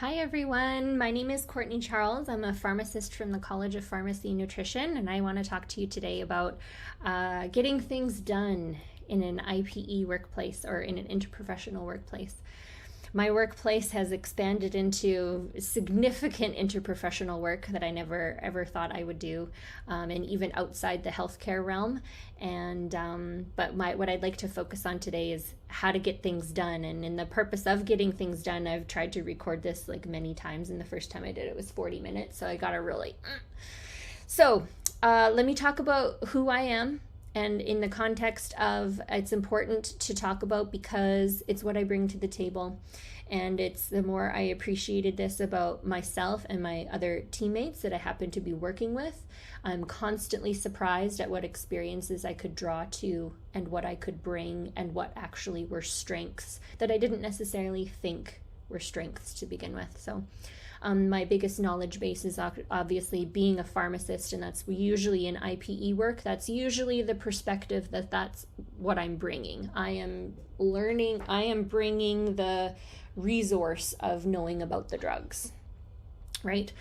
Hi everyone, my name is Courtney Charles. I'm a pharmacist from the College of Pharmacy and Nutrition, and I want to talk to you today about getting things done in an IPE workplace or in an interprofessional workplace. My workplace has expanded into significant interprofessional work that I never ever thought I would do, and even outside the healthcare realm. But what I'd like to focus on today is how to get things done. And in the purpose of getting things done, I've tried to record this like many times. And the first time I did it was 40 minutes, so I got to really. Let me talk about who I am. And in the context of, it's important to talk about because it's what I bring to the table. And it's the more I appreciated this about myself and my other teammates that I happen to be working with. I'm constantly surprised at what experiences I could draw to and what I could bring and what actually were strengths that I didn't necessarily think were strengths to begin with. So my biggest knowledge base is obviously being a pharmacist, and that's usually in IPE work. That's usually the perspective that's what I'm bringing. I am bringing the resource of knowing about the drugs, right?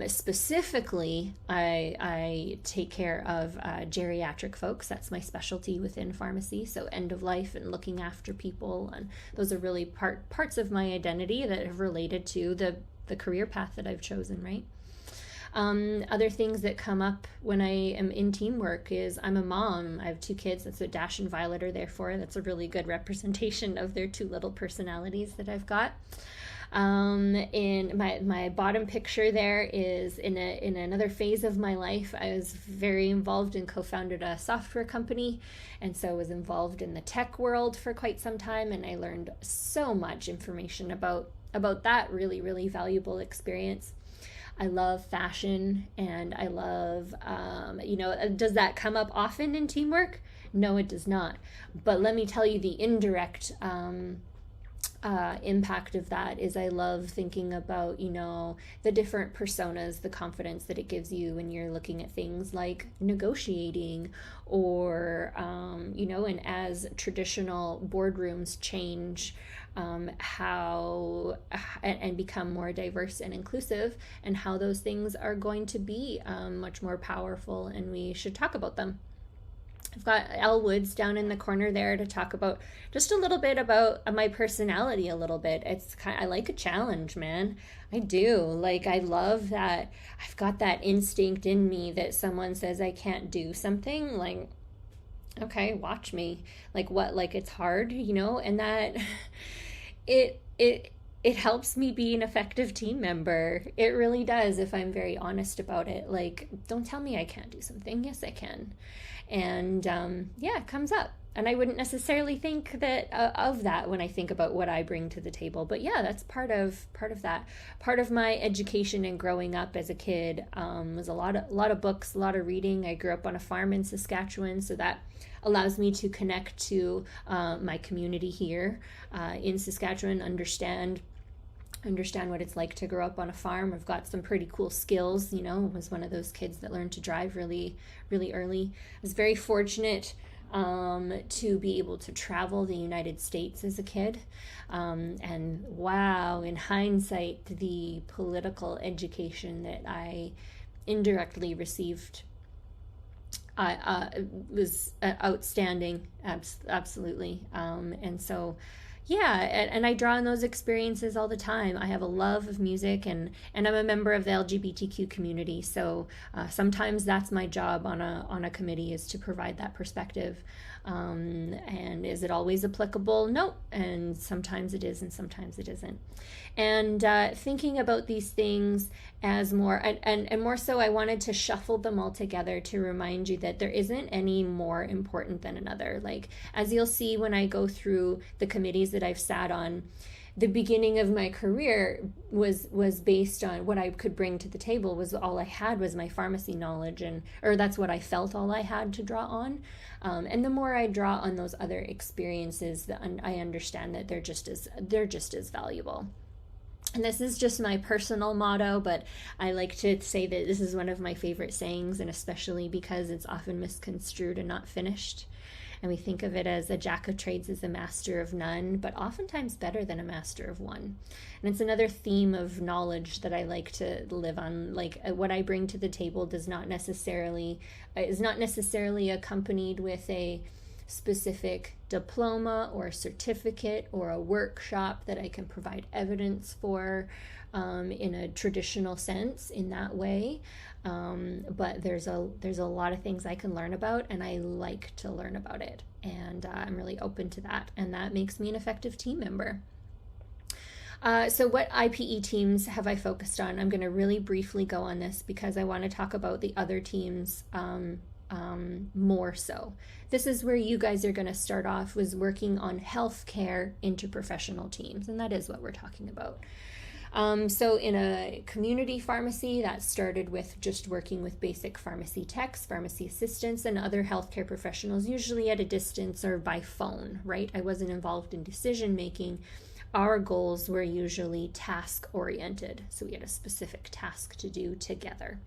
Specifically, I take care of geriatric folks. That's my specialty within pharmacy. So end of life and looking after people, and those are really parts of my identity that have related to the career path that I've chosen, right? Other things that come up when I am in teamwork is I'm a mom. I have two kids. That's what Dash and Violet are there for. That's a really good representation of their two little personalities that I've got. In my bottom picture there is in another phase of my life. I was very involved and co-founded a software company, and so I was involved in the tech world for quite some time, and I learned so much information about that really valuable experience. I love fashion, and I love, does that come up often in teamwork? No, it does not. But let me tell you, the indirect impact of that is I love thinking about, the different personas, the confidence that it gives you when you're looking at things like negotiating or, and as traditional boardrooms change, how and become more diverse and inclusive, and how those things are going to be much more powerful, and we should talk about them. I've got Elle Woods down in the corner there to talk about just a little bit about my personality a little bit. I like a challenge, man. I do. Like, I love that I've got that instinct in me that someone says I can't do something, like, okay, watch me. Like, what? Like, it's hard, and that it helps me be an effective team member. It really does, if I'm very honest about it. Like, don't tell me I can't do something. Yes, I can. And it comes up. And I wouldn't necessarily think that of that when I think about what I bring to the table. But yeah, that's part of that. Part of my education and growing up as a kid was a lot of books, a lot of reading. I grew up on a farm in Saskatchewan, so that allows me to connect to my community here in Saskatchewan, understand what it's like to grow up on a farm. I've got some pretty cool skills. Was one of those kids that learned to drive really early. I was very fortunate to be able to travel the United States as a kid. And wow, in hindsight, the political education that I indirectly received was outstanding, absolutely. And so, yeah, and I draw on those experiences all the time. I have a love of music, and I'm a member of the LGBTQ community. So sometimes that's my job on a committee, is to provide that perspective. And is it always applicable? No. And sometimes it is, and sometimes it isn't. And thinking about these things as more, and more so, I wanted to shuffle them all together to remind you that there isn't any more important than another. Like, as you'll see when I go through the committees that I've sat on, the beginning of my career was based on what I could bring to the table. Was all I had was my pharmacy knowledge, or that's what I felt all I had to draw on. And the more I draw on those other experiences, I understand that they're just as valuable. And this is just my personal motto, but I like to say that this is one of my favorite sayings, and especially because it's often misconstrued and not finished. and we think of it as a jack of trades is a master of none, but oftentimes better than a master of one. And it's another theme of knowledge that I like to live on. Like what I bring to the table is not necessarily accompanied with a specific diploma or certificate or a workshop that I can provide evidence for in a traditional sense in that way. But there's a lot of things I can learn about, and I like to learn about it, and I'm really open to that, and that makes me an effective team member. So what IPE teams have I focused on? I'm going to really briefly go on this because I want to talk about the other teams more so. This is where you guys are going to start off, was working on healthcare interprofessional teams, and that is what we're talking about. So in a community pharmacy, that started with just working with basic pharmacy techs, pharmacy assistants, and other healthcare professionals, usually at a distance or by phone, right? I wasn't involved in decision making. Our goals were usually task oriented, so we had a specific task to do together.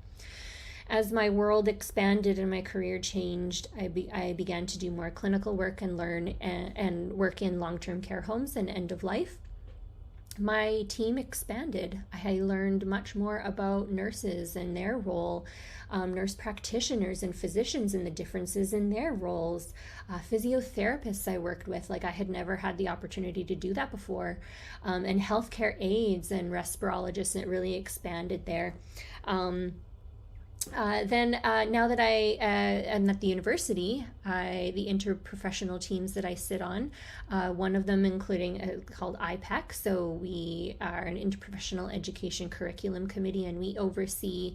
As my world expanded and my career changed, I began to do more clinical work and learn and work in long-term care homes and end of life. My team expanded. I learned much more about nurses and their role, nurse practitioners and physicians and the differences in their roles, physiotherapists I worked with, like I had never had the opportunity to do that before, and healthcare aides and respirologists, and it really expanded there. Then now that I am at the university, the interprofessional teams that I sit on, one of them including called IPEC, so we are an interprofessional education curriculum committee, and we oversee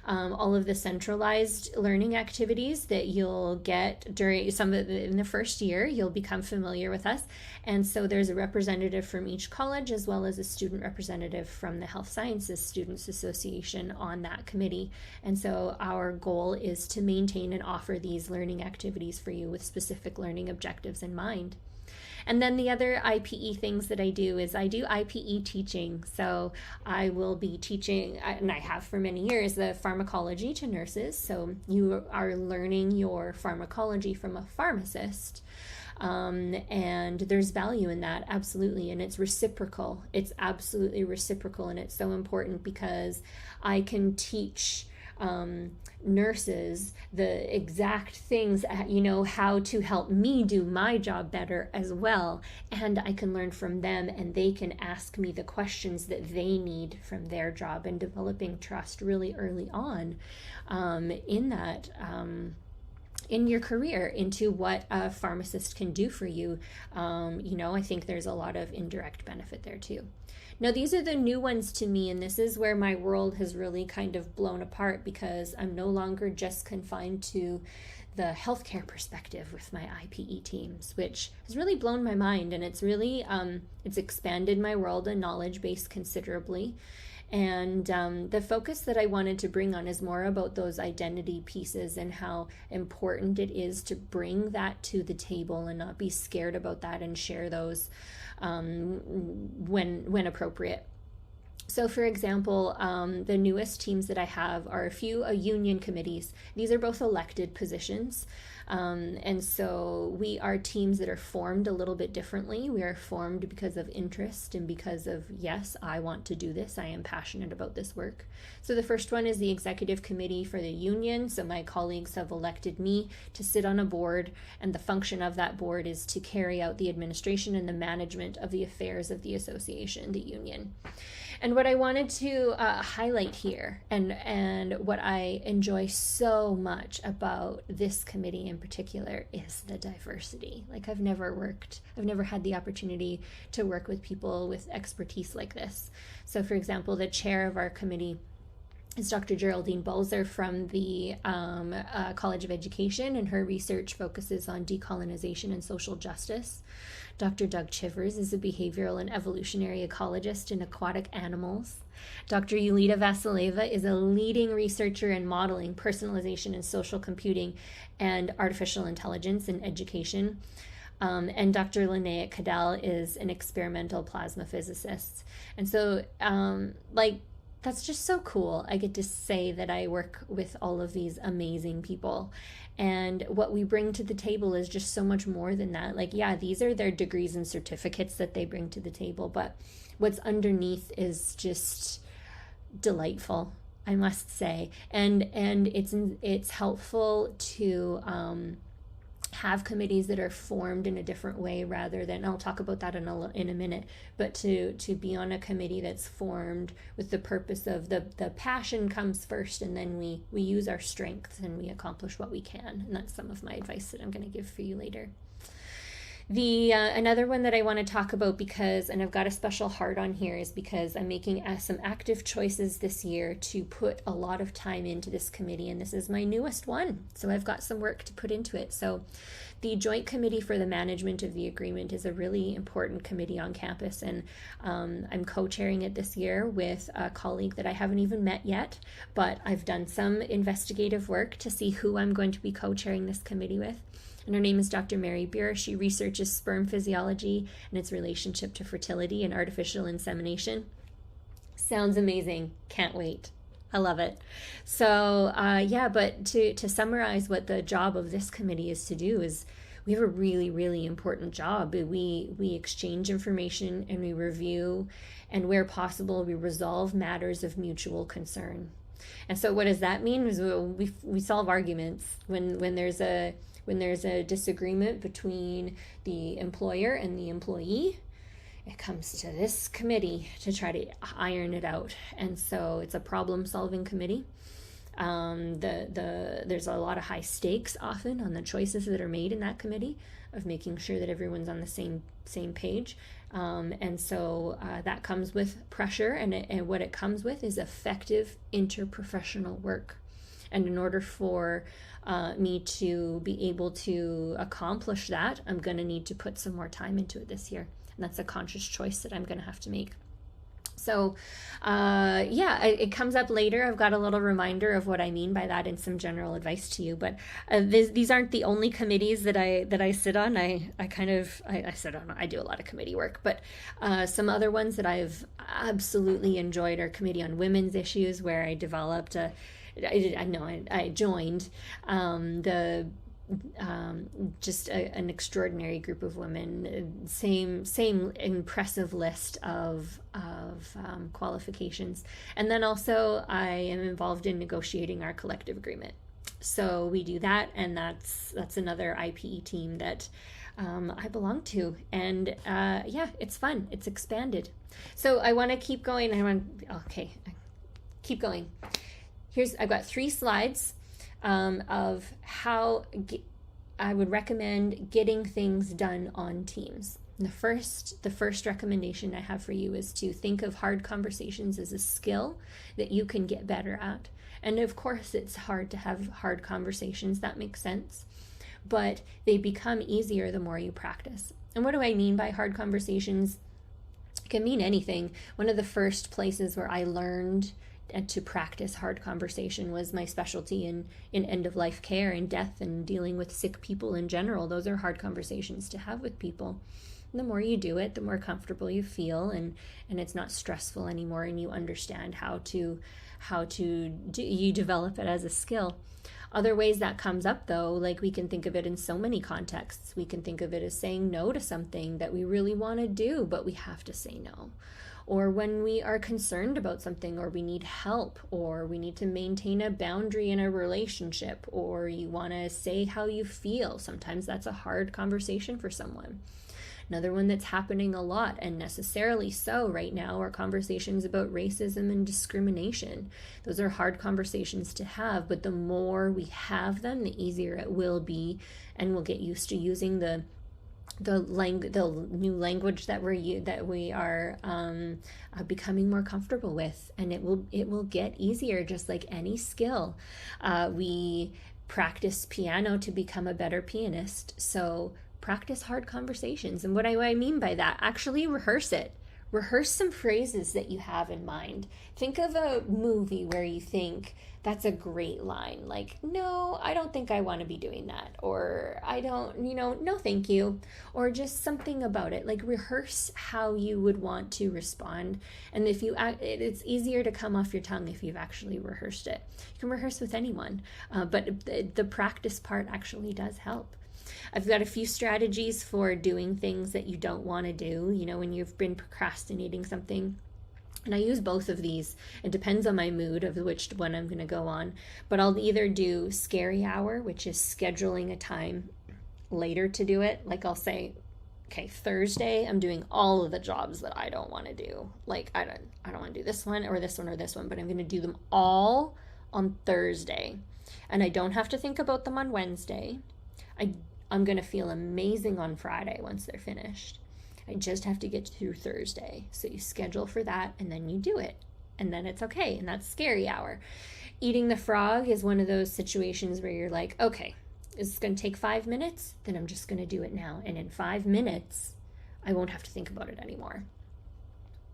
all of the centralized learning activities that you'll get during in the first year. You'll become familiar with us, and so there's a representative from each college as well as a student representative from the Health Sciences Students Association on that committee. And so our goal is to maintain and offer these learning activities for you with specific learning objectives in mind. And then the other IPE things that I do is I do IPE teaching. So I will be teaching, and I have for many years, the pharmacology to nurses. So you are learning your pharmacology from a pharmacist. And there's value in that, absolutely. And it's reciprocal. It's absolutely reciprocal. And it's so important because I can teach nurses the exact things, how to help me do my job better as well. And I can learn from them, and they can ask me the questions that they need from their job, and developing trust really early on in that. In your career, into what a pharmacist can do for you. I think there's a lot of indirect benefit there too. Now, these are the new ones to me, and this is where my world has really kind of blown apart, because I'm no longer just confined to the healthcare perspective with my IPE teams, which has really blown my mind, and it's really, it's expanded my world and knowledge base considerably. And the focus that I wanted to bring on is more about those identity pieces and how important it is to bring that to the table and not be scared about that, and share those when appropriate. So for example, the newest teams that I have are a few union committees. These are both elected positions. And so we are teams that are formed a little bit differently. We are formed because of interest and because of, yes, I want to do this. I am passionate about this work. So the first one is the executive committee for the union. So my colleagues have elected me to sit on a board, and the function of that board is to carry out the administration and the management of the affairs of the association, the union. And what I wanted to highlight here, and what I enjoy so much about this committee in particular, is the diversity. Like I've never had the opportunity to work with people with expertise like this. So for example, the chair of our committee is Dr. Geraldine Balzer from the College of Education, and her research focuses on decolonization and social justice. Dr. Doug Chivers is a behavioral and evolutionary ecologist in aquatic animals. Dr. Yulita Vasileva is a leading researcher in modeling, personalization, and social computing and artificial intelligence in education. And Dr. Linnea Cadell is an experimental plasma physicist. And so, that's just so cool. I get to say that I work with all of these amazing people. And what we bring to the table is just so much more than that. Like, yeah, these are their degrees and certificates that they bring to the table, but what's underneath is just delightful, I must say. And it's helpful to have committees that are formed in a different way, rather than, I'll talk about that in a minute, but to be on a committee that's formed with the purpose of the passion comes first, and then we use our strengths and we accomplish what we can. And that's some of my advice that I'm going to give for you later. The another one that I want to talk about, because, and I've got a special heart on here, is because I'm making some active choices this year to put a lot of time into this committee, and this is my newest one, so I've got some work to put into it. So the Joint Committee for the Management of the Agreement is a really important committee on campus, and I'm co-chairing it this year with a colleague that I haven't even met yet, but I've done some investigative work to see who I'm going to be co-chairing this committee with. And her name is Dr. Mary Beer. She researches sperm physiology and its relationship to fertility and artificial insemination. Sounds amazing. Can't wait. I love it. So but to summarize what the job of this committee is to do is, we have a really, really important job. We exchange information and we review, and where possible, we resolve matters of mutual concern. And so what does that mean? Is we solve arguments when there's a disagreement between the employer and the employee. It comes to this committee to try to iron it out. And so it's a problem-solving committee. There's a lot of high stakes often on the choices that are made in that committee, of making sure that everyone's on the same page. And so that comes with pressure, and what it comes with is effective interprofessional work. And in order for me to be able to accomplish that, I'm going to need to put some more time into it this year. And that's a conscious choice that I'm going to have to make. So, it comes up later. I've got a little reminder of what I mean by that and some general advice to you. But these aren't the only committees that I sit on. I sit on. I do a lot of committee work, but some other ones that I've absolutely enjoyed are Committee on Women's Issues, where I developed I joined an extraordinary group of women, same impressive list of qualifications. And then also I am involved in negotiating our collective agreement. So we do that, and that's another IPE team that I belong to. And it's fun. It's expanded. So I want to keep going. Keep going. I've got 3 slides of how I would recommend getting things done on teams. The first recommendation I have for you is to think of hard conversations as a skill that you can get better at. And of course, it's hard to have hard conversations. That makes sense. But they become easier the more you practice. And what do I mean by hard conversations? It can mean anything. One of the first places where I learned to practice hard conversation was my specialty in end-of-life care and death and dealing with sick people in general. Those are hard conversations to have with people. And the more you do it, the more comfortable you feel, and it's not stressful anymore, and you understand how to you develop it as a skill. Other ways that comes up, though, like, we can think of it in so many contexts. We can think of it as saying no to something that we really want to do, but we have to say no. Or when we are concerned about something, or we need help, or we need to maintain a boundary in a relationship, or you want to say how you feel. Sometimes that's a hard conversation for someone. Another one that's happening a lot, and necessarily so right now, are conversations about racism and discrimination. Those are hard conversations to have, but the more we have them, the easier it will be, and we'll get used to using the new language that we are becoming more comfortable with, and it will get easier, just like any skill. We practice piano to become a better pianist, so practice hard conversations. And what do I mean by that? Actually rehearse it. Rehearse some phrases that you have in mind. Think of a movie where you think that's a great line. Like, no, I don't think I want to be doing that. Or I don't, no, thank you. Or just something about it. Like, rehearse how you would want to respond. And if you, it's easier to come off your tongue if you've actually rehearsed it. You can rehearse with anyone, but the practice part actually does help. I've got a few strategies for doing things that you don't want to do, when you've been procrastinating something. And I use both of these. It depends on my mood of which one I'm going to go on. But I'll either do scary hour, which is scheduling a time later to do it. Like I'll say, okay, Thursday, I'm doing all of the jobs that I don't want to do. Like I don't want to do this one or this one or this one, but I'm going to do them all on Thursday. And I don't have to think about them on Wednesday. I'm going to feel amazing on Friday once they're finished. I just have to get through Thursday. So you schedule for that and then you do it. And then it's okay. And that's scary hour. Eating the frog is one of those situations where you're like, okay, it's going to take 5 minutes. Then I'm just going to do it now. And in 5 minutes, I won't have to think about it anymore.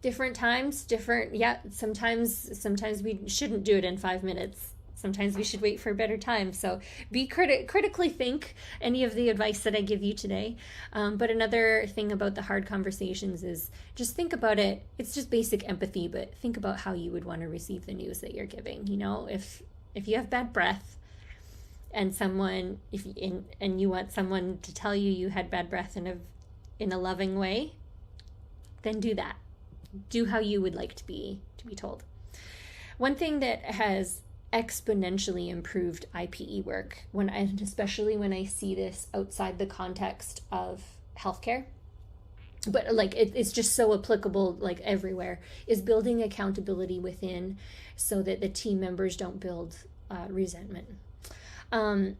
Different times, sometimes we shouldn't do it in 5 minutes. Sometimes we should wait for a better time. So be critically think any of the advice that I give you today. But another thing about the hard conversations is just think about it. It's just basic empathy, but think about how you would want to receive the news that you're giving. If you have bad breath and and you want someone to tell you had bad breath in a loving way, then do that. Do how you would like to be told. One thing that has exponentially improved IPE work, especially when I see this outside the context of healthcare, but like it's just so applicable like everywhere, is building accountability within so that the team members don't build resentment. And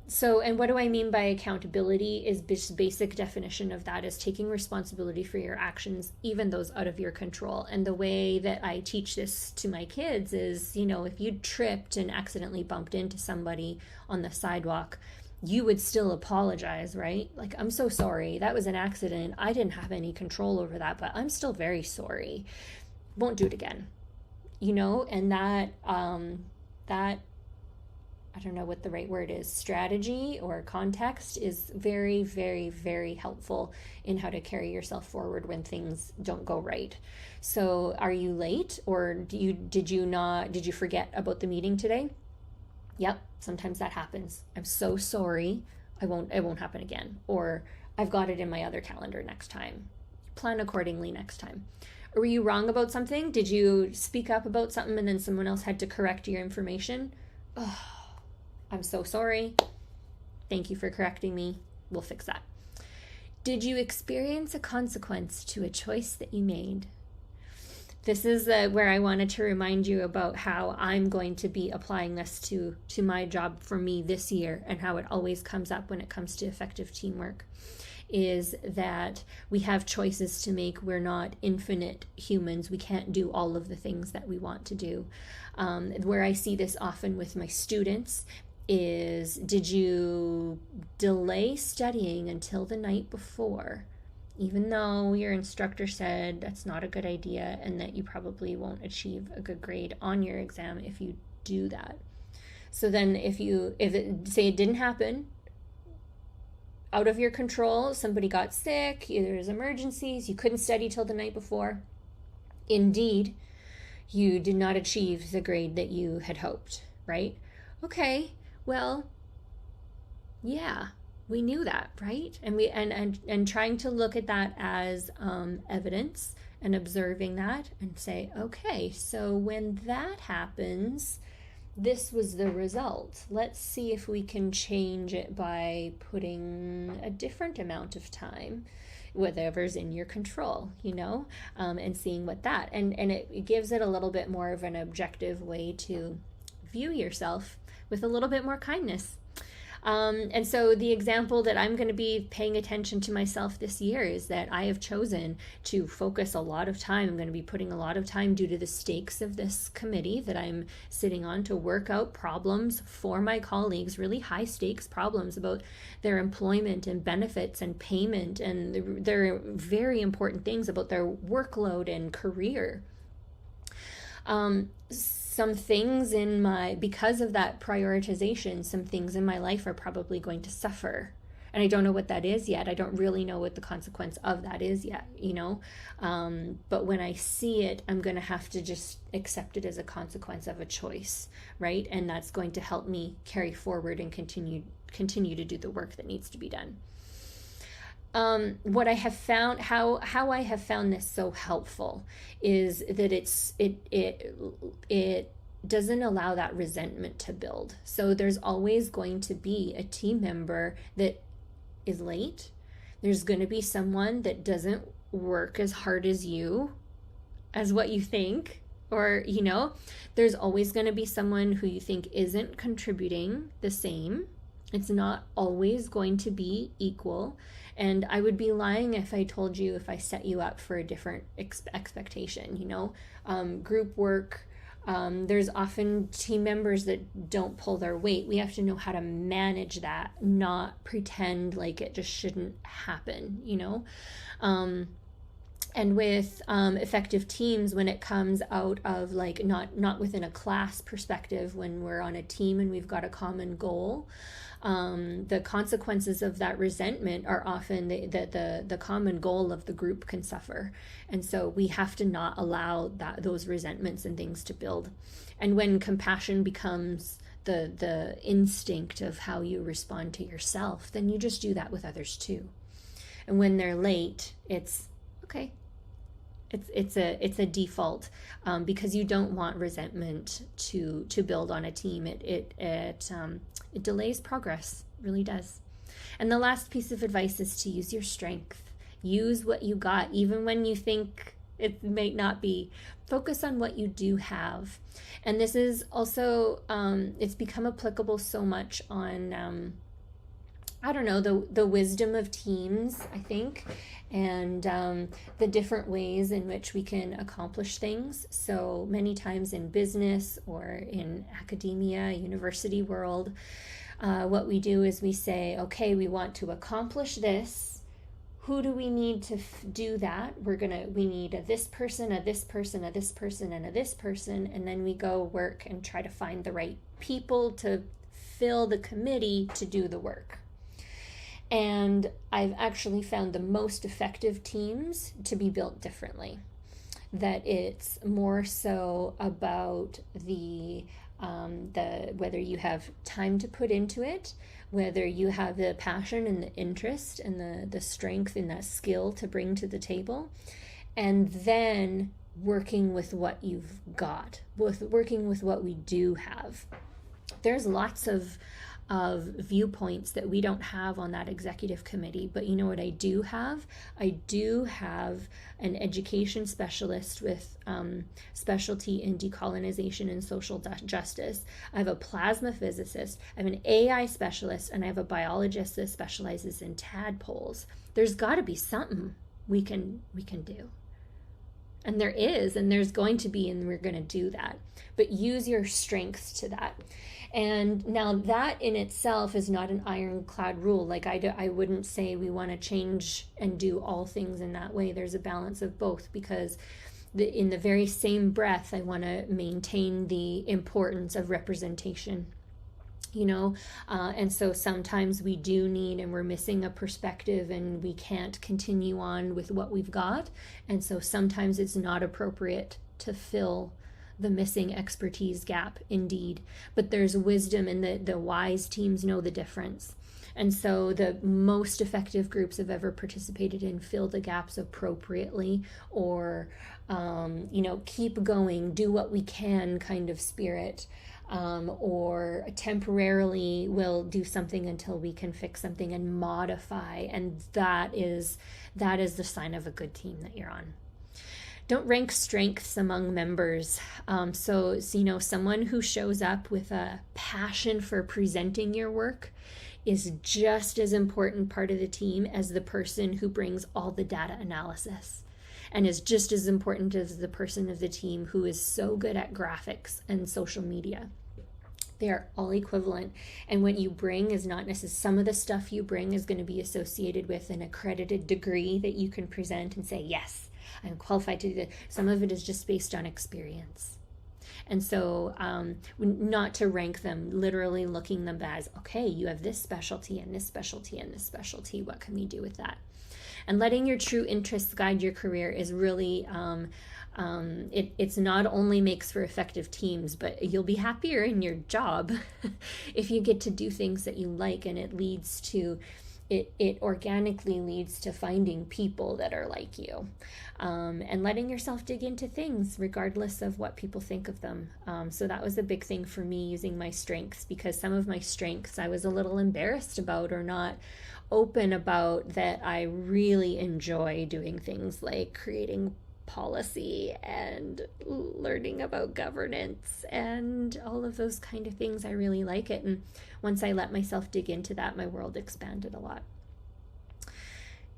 what do I mean by accountability is basic definition of that is taking responsibility for your actions, even those out of your control. And the way that I teach this to my kids is, if you tripped and accidentally bumped into somebody on the sidewalk, you would still apologize, right? Like, I'm so sorry. That was an accident. I didn't have any control over that, but I'm still very sorry. Won't do it again. And that I don't know what the right word is, strategy or context is very, very, very helpful in how to carry yourself forward when things don't go right. So are you late, or did you forget about the meeting today? Yep, sometimes that happens. I'm so sorry. It won't happen again. Or I've got it in my other calendar next time. Plan accordingly next time. Or were you wrong about something? Did you speak up about something and then someone else had to correct your information? Oh, I'm so sorry. Thank you for correcting me. We'll fix that. Did you experience a consequence to a choice that you made? This is where I wanted to remind you about how I'm going to be applying this to my job for me this year, and how it always comes up when it comes to effective teamwork, is that we have choices to make. We're not infinite humans. We can't do all of the things that we want to do. Where I see this often with my students is, did you delay studying until the night before, even though your instructor said that's not a good idea and that you probably won't achieve a good grade on your exam if you do that? So then if it didn't happen, out of your control, somebody got sick, there's emergencies, you couldn't study till the night before, indeed, you did not achieve the grade that you had hoped, right? Okay, well, yeah, we knew that, right? And trying to look at that as evidence and observing that and say, okay, so when that happens, this was the result. Let's see if we can change it by putting a different amount of time, whatever's in your control, and seeing what that, and it gives it a little bit more of an objective way to view yourself with a little bit more kindness. And so the example that I'm going to be paying attention to myself this year is that I have chosen to focus a lot of time. I'm going to be putting a lot of time due to the stakes of this committee that I'm sitting on to work out problems for my colleagues, really high stakes problems about their employment and benefits and payment and their very important things about their workload and career. Some things because of that prioritization, some things in my life are probably going to suffer. And I don't know what that is yet. I don't really know what the consequence of that is yet, but when I see it, I'm going to have to just accept it as a consequence of a choice, right? And that's going to help me carry forward and continue to do the work that needs to be done. What I have found, how I have found this so helpful is that it doesn't allow that resentment to build. So there's always going to be a team member that is late. There's going to be someone that doesn't work as hard as what you think, or, there's always going to be someone who you think isn't contributing the same. It's not always going to be equal. And I would be lying if I told you if I set you up for a different expectation, group work. There's often team members that don't pull their weight. We have to know how to manage that, not pretend like it just shouldn't happen, and with effective teams, when it comes out of not within a class perspective, when we're on a team and we've got a common goal, the consequences of that resentment are often the common goal of the group can suffer. And so we have to not allow those resentments and things to build. And when compassion becomes the instinct of how you respond to yourself, then you just do that with others too. And when they're late, it's okay. It's a default, because you don't want resentment to build on a team. It delays progress, really does. And the last piece of advice is to use your strength. Use what you got, even when you think it might not be. Focus on what you do have. And this is also it's become applicable so much on the wisdom of teams, I think, and the different ways in which we can accomplish things. So many times in business or in academia, university world, what we do is we say, okay, we want to accomplish this. Who do we need to do that? We need a this person, a this person, a this person, and a this person, and then we go work and try to find the right people to fill the committee to do the work. And I've actually found the most effective teams to be built differently. That it's more so about the whether you have time to put into it, whether you have the passion and the interest and the strength and that skill to bring to the table, and then working with what you've got, working with what we do have. There's lots of viewpoints that we don't have on that executive committee, but you know what I do have? I do have an education specialist with specialty in decolonization and social justice. I have a plasma physicist, I have an AI specialist, and I have a biologist that specializes in tadpoles. There's got to be something we can do. And there is, and there's going to be, and we're going to do that. But use your strengths to that. And now that in itself is not an ironclad rule. Like I wouldn't say we want to change and do all things in that way. There's a balance of both, because in the very same breath, I want to maintain the importance of representation. And so sometimes we do need, and we're missing a perspective, and we can't continue on with what we've got. And so sometimes it's not appropriate to fill the missing expertise gap, indeed. But there's wisdom, and the wise teams know the difference. And so the most effective groups I've ever participated in fill the gaps appropriately, or, keep going, do what we can kind of spirit. Or temporarily we'll do something until we can fix something and modify. And that is the sign of a good team that you're on. Don't rank strengths among members. So someone who shows up with a passion for presenting your work is just as important part of the team as the person who brings all the data analysis, and is just as important as the person of the team who is so good at graphics and social media. They are all equivalent, and what you bring is not necessarily, some of the stuff you bring is going to be associated with an accredited degree that you can present and say, yes, I'm qualified to do that. Some of it is just based on experience. And so not to rank them, literally looking them as, okay, you have this specialty and this specialty and this specialty. What can we do with that? And letting your true interests guide your career is really, it's not only makes for effective teams, but you'll be happier in your job if you get to do things that you like, and it leads to, it organically leads to finding people that are like you, and letting yourself dig into things regardless of what people think of them. So that was a big thing for me, using my strengths, because some of my strengths I was a little embarrassed about or not open about, that I really enjoy doing things like creating policy and learning about governance and all of those kind of things. I really like it, and once I let myself dig into that, my world expanded a lot.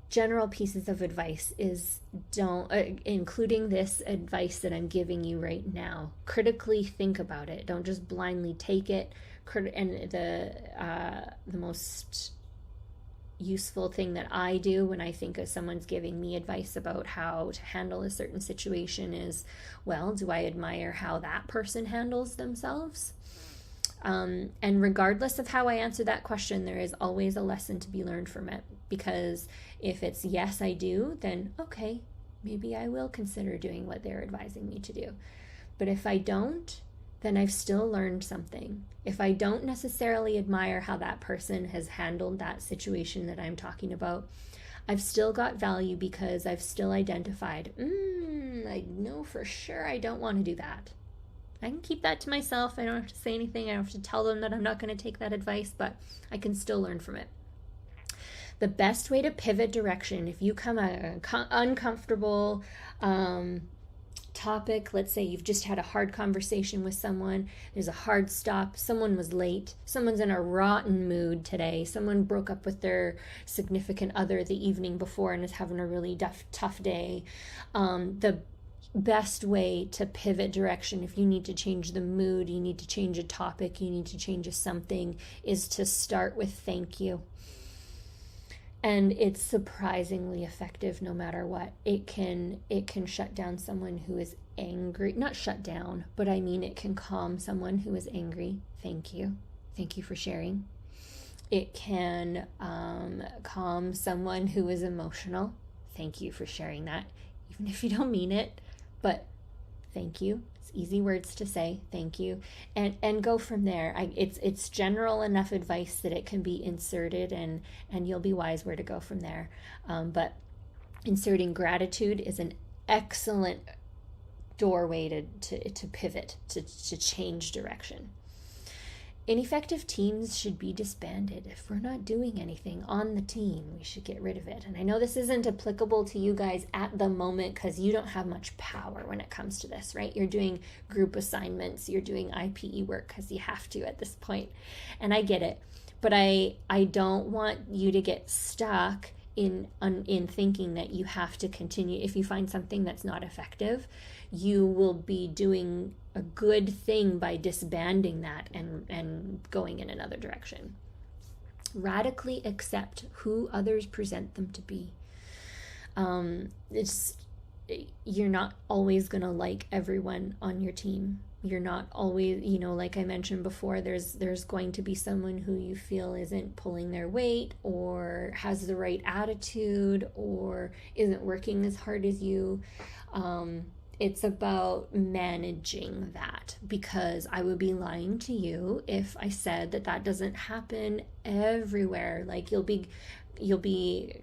General pieces of advice is, don't, including this advice that I'm giving you right now, critically think about it. Don't just blindly take it. And the most useful thing that I do when I think of someone's giving me advice about how to handle a certain situation is, well, do I admire how that person handles themselves? And regardless of how I answer that question, there is always a lesson to be learned from it. Because if it's yes, I do, then okay, maybe I will consider doing what they're advising me to do. But if I don't, then I've still learned something. If I don't necessarily admire how that person has handled that situation that I'm talking about, I've still got value, because I've still identified, I know for sure I don't want to do that. I can keep that to myself. I don't have to say anything. I don't have to tell them that I'm not going to take that advice, but I can still learn from it. The best way to pivot direction, if you come at an uncomfortable topic, let's say you've just had a hard conversation with someone, there's a hard stop, someone was late, someone's in a rotten mood today, someone broke up with their significant other the evening before and is having a really tough day, the best way to pivot direction, if you need to change the mood, you need to change a topic, you need to change something, is to start with thank you. And it's surprisingly effective no matter what. It can shut down someone who is angry. Not shut down, but I mean it can calm someone who is angry. Thank you. Thank you for sharing. It can calm someone who is emotional. Thank you for sharing that. Even if you don't mean it, but thank you. It's easy words to say, thank you, and go from there. It's general enough advice that it can be inserted, and you'll be wise where to go from there. But inserting gratitude is an excellent doorway to pivot, to change direction. Ineffective teams should be disbanded. If we're not doing anything on the team, we should get rid of it. And I know this isn't applicable to you guys at the moment because you don't have much power when it comes to this, right? You're doing group assignments, you're doing IPE work because you have to at this point. And I get it. But I don't want you to get stuck in thinking that you have to continue. If you find something that's not effective, you will be doing a good thing by disbanding that and going in another direction. Radically accept who others present them to be. You're not always going to like everyone on your team. You're not always, like I mentioned before, there's going to be someone who you feel isn't pulling their weight or has the right attitude or isn't working as hard as you. It's about managing that, because I would be lying to you if I said that doesn't happen everywhere. Like you'll be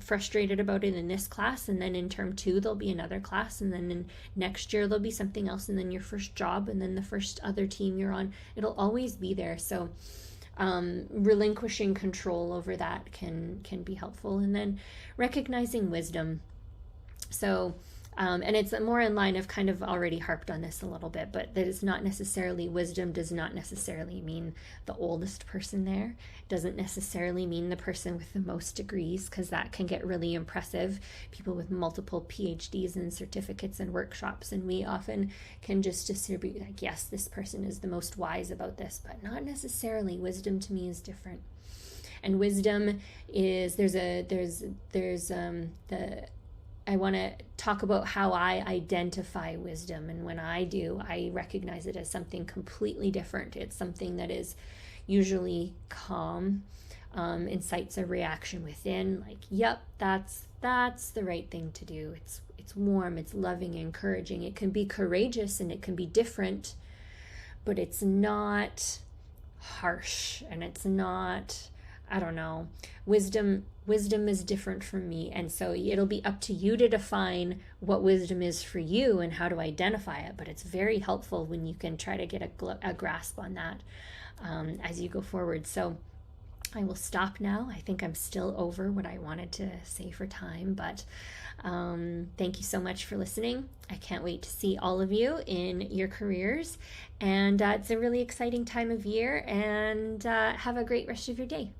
frustrated about it in this class, and then in term 2 there'll be another class, and then in next year there'll be something else, and then your first job, and then the first other team you're on. It'll always be there. So relinquishing control over that can be helpful. And then recognizing wisdom. So And it's more in line of kind of already harped on this a little bit, but that is not necessarily, wisdom does not necessarily mean the oldest person there. It doesn't necessarily mean the person with the most degrees, because that can get really impressive. People with multiple PhDs and certificates and workshops, and we often can just distribute like, yes, this person is the most wise about this, but not necessarily. Wisdom to me is different. And wisdom is, I want to talk about how I identify wisdom. And when I do, I recognize it as something completely different. It's something that is usually calm, incites a reaction within, like, yep, that's the right thing to do. It's warm, it's loving, encouraging. It can be courageous and it can be different, but it's not harsh, and it's not, I don't know. Wisdom is different from me, and so it'll be up to you to define what wisdom is for you and how to identify it. But it's very helpful when you can try to get a grasp on that as you go forward. So I will stop now. I think I'm still over what I wanted to say for time, but thank you so much for listening. I can't wait to see all of you in your careers, and it's a really exciting time of year, and have a great rest of your day.